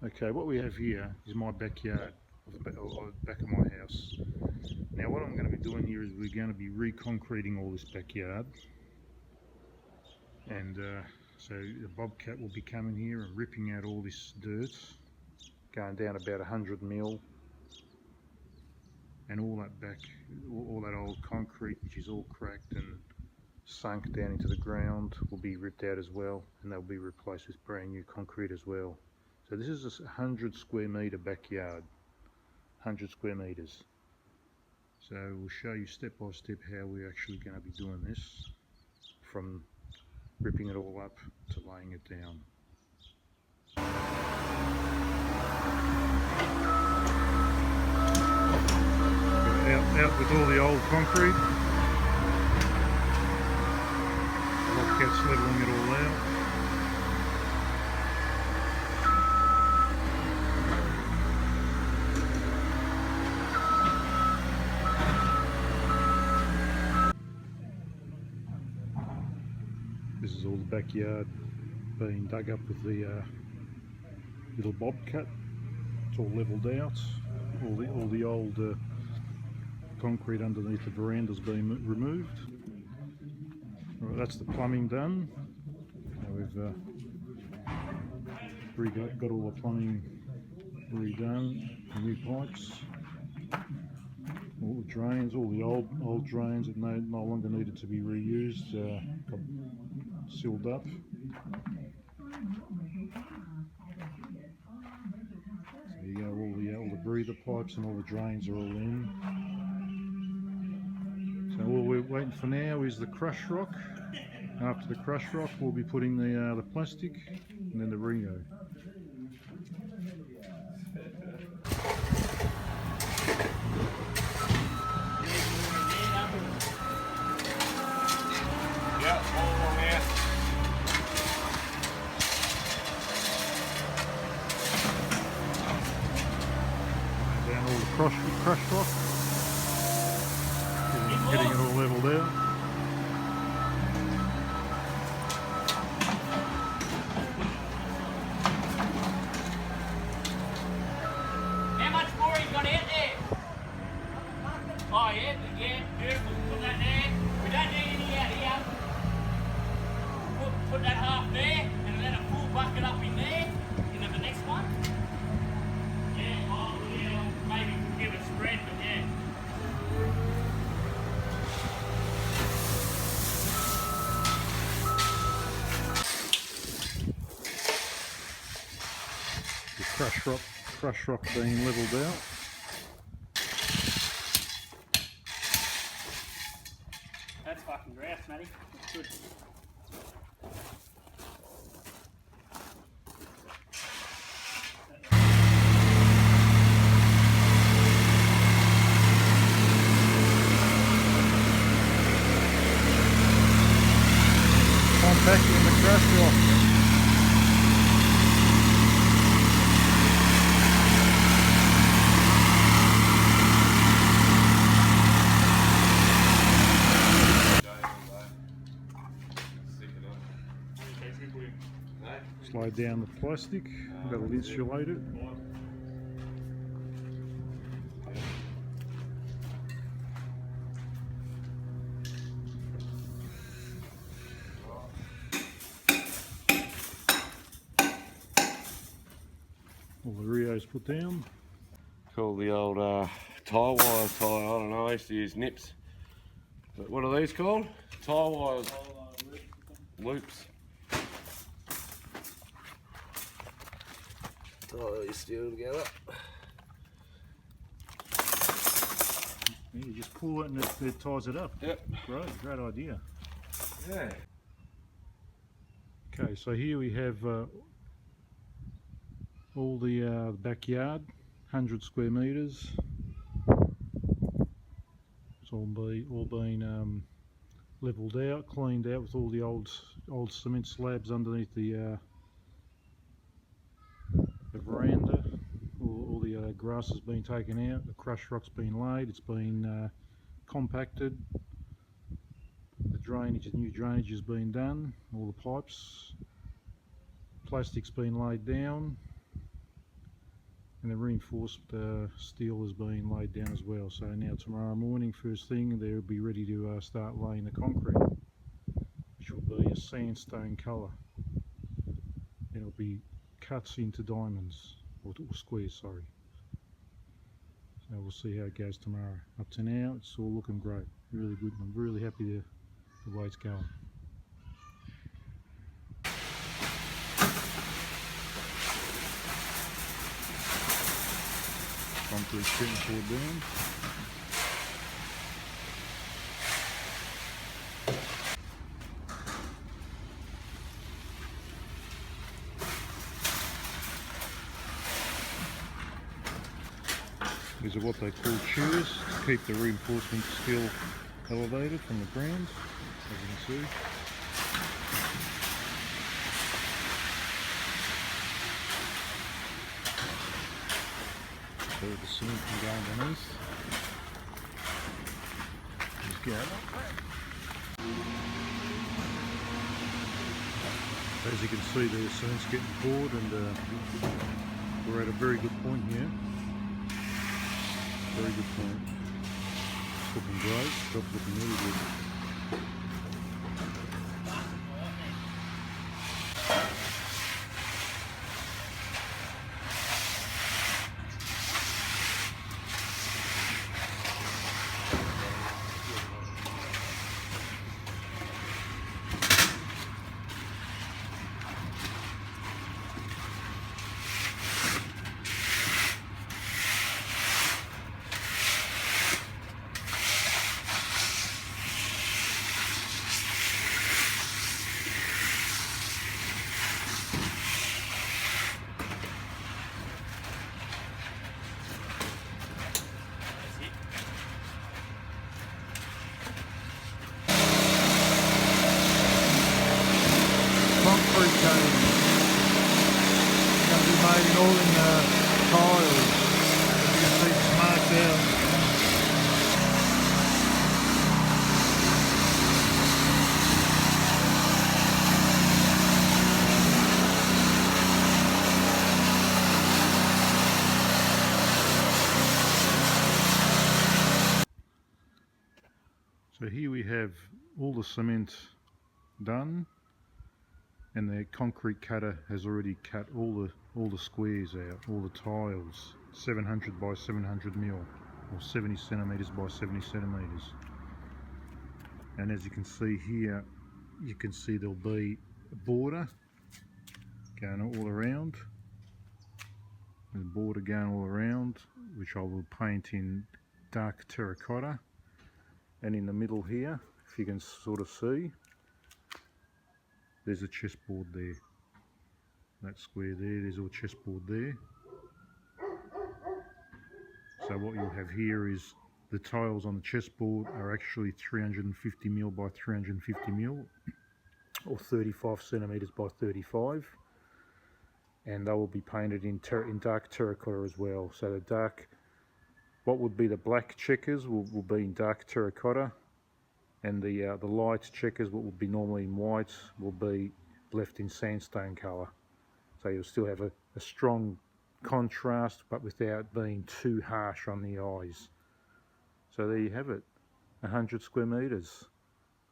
Okay, what we have here is my backyard, or back of my house. Now what I'm going to be doing here is we're going to be reconcreting all this backyard, and so the bobcat will be coming here and ripping out all this dirt, going down about 100 mil, and all that back, all that old concrete which is all cracked and sunk down into the ground will be ripped out as well, and they'll be replaced with brand new concrete as well. So this is a 100 square metre backyard, 100 square metres. So we'll show you step by step how we're actually going to be doing this, from ripping it all up to laying it down. Out with all the old concrete. Bobcat's levelling it all out. This is all the backyard being dug up with the little bobcat. It's all levelled out. All the old concrete underneath the veranda's been removed. Right, that's the plumbing done. Now we've got all the plumbing redone, the new pipes, all the drains, all the old drains that no longer needed to be reused, got sealed up. So you go, all the breather pipes and all the drains are all in. So all we're waiting for now is the crush rock. After the crush rock, we'll be putting the plastic and then the Ringo. Down all the crush rock, getting it all levelled out. How much more you got out there? Oh yeah, beautiful. Put that there. We don't need any out here. Put that half there and then a full bucket up in there. And then the next one. Yeah, oh yeah, maybe give it spread, but yeah. The crush rock being levelled out. That's fucking grouse, Matty. That's good. Compacting the crush rock. Slide down the plastic, that'll insulate it. All the Rios put down. Call the old tie wires tie, I don't know, I used to use nips. But what are these called? Tie wires. Loops. Tie these steel together. Yeah, you just pull it and it ties it up. Yep. Great idea. Yeah. Okay, so here we have all the backyard, 100 square metres. It's all been levelled out, cleaned out with all the old cement slabs underneath the veranda. All the grass has been taken out, the crush rock's been laid, it's been compacted. The new drainage has been done, all the pipes, plastic's been laid down. and the reinforced steel is being laid down as well. So now tomorrow morning, first thing, they'll be ready to start laying the concrete, which will be a sandstone colour. And it'll be cuts into diamonds, or squares, sorry. So we'll see how it goes tomorrow. Up to now, it's all looking great, really good. I'm really happy the way it's going. Concrete getting poured down. These are what they call shears to keep the reinforcement steel elevated from the ground, as you can see. So the cement can go underneath. Just go like that. As you can see, the cement's getting poured, and we're at a very good point here. Very good point. It's looking great. Job's looking really good. Concrete coating. It's going to be made all in tiles. As you can see, it's marked out. So here we have all the cement done, and the concrete cutter has already cut all the squares out, all the tiles, 700 by 700 mil, or 70 centimeters by 70 centimeters. And as you can see here, you can see there'll be a border going all around. There's a border going all around, which I will paint in dark terracotta. And in the middle here, if you can sort of see, there's a chessboard there. That square there, there's a chessboard there. So what you'll have here is the tiles on the chessboard are actually 350 mil by 350 mil, or 35 centimeters by 35. And they will be painted in dark terracotta as well. So the dark, what would be the black checkers will be in dark terracotta, and the light checkers, what would be normally in white, will be left in sandstone colour. So you'll still have a strong contrast, but without being too harsh on the eyes. So there you have it, 100 square metres.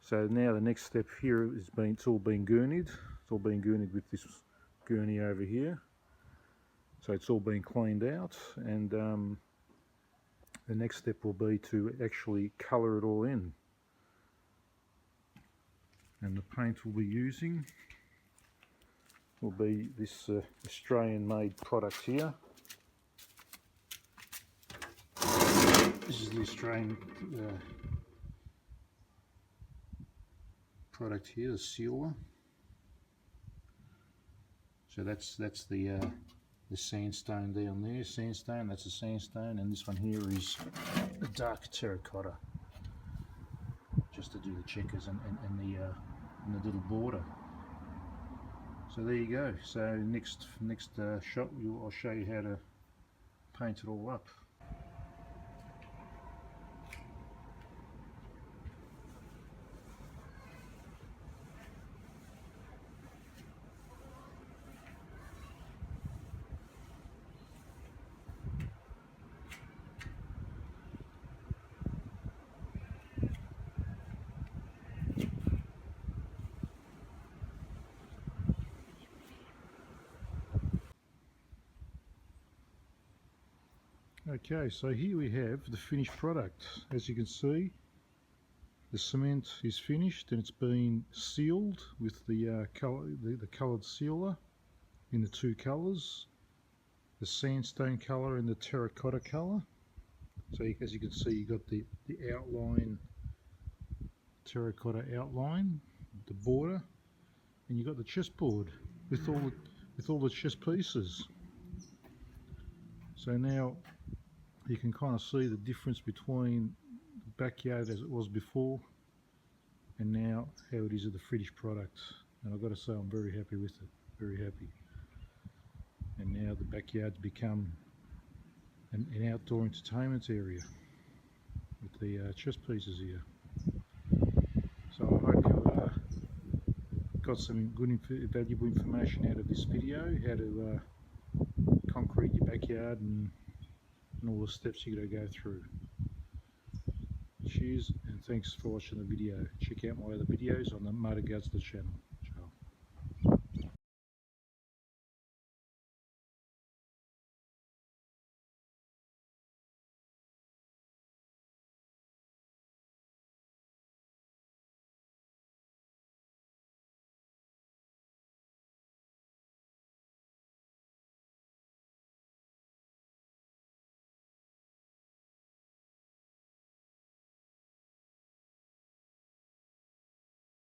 So now the next step here is it's all been gurneyed. It's all been gurneyed with this gurney over here. So it's all been cleaned out, and the next step will be to actually colour it all in. And the paint we'll be using will be this Australian made product here. This is the Australian product here, the sealer. So that's the sandstone down there, sandstone, that's a sandstone, and this one here is a dark terracotta, just to do the checkers and the little border. So there you go. So next shot, I'll show you how to paint it all up. Okay, so here we have the finished product. As you can see, the cement is finished and it's been sealed with the coloured sealer in the two colours, the sandstone colour and the terracotta colour. So as you can see, you got the outline, terracotta outline, the border, and you got the chessboard with all the chess pieces. So now you can kind of see the difference between the backyard as it was before and now how it is at the finished product. And I've got to say I'm very happy with it, very happy. And now the backyard's become an outdoor entertainment area with the chess pieces here. So I hope you got some good valuable information out of this video, how to concrete your backyard and all the steps you got to go through. Cheers and thanks for watching the video. Check out my other videos on the Motor Guzzler channel.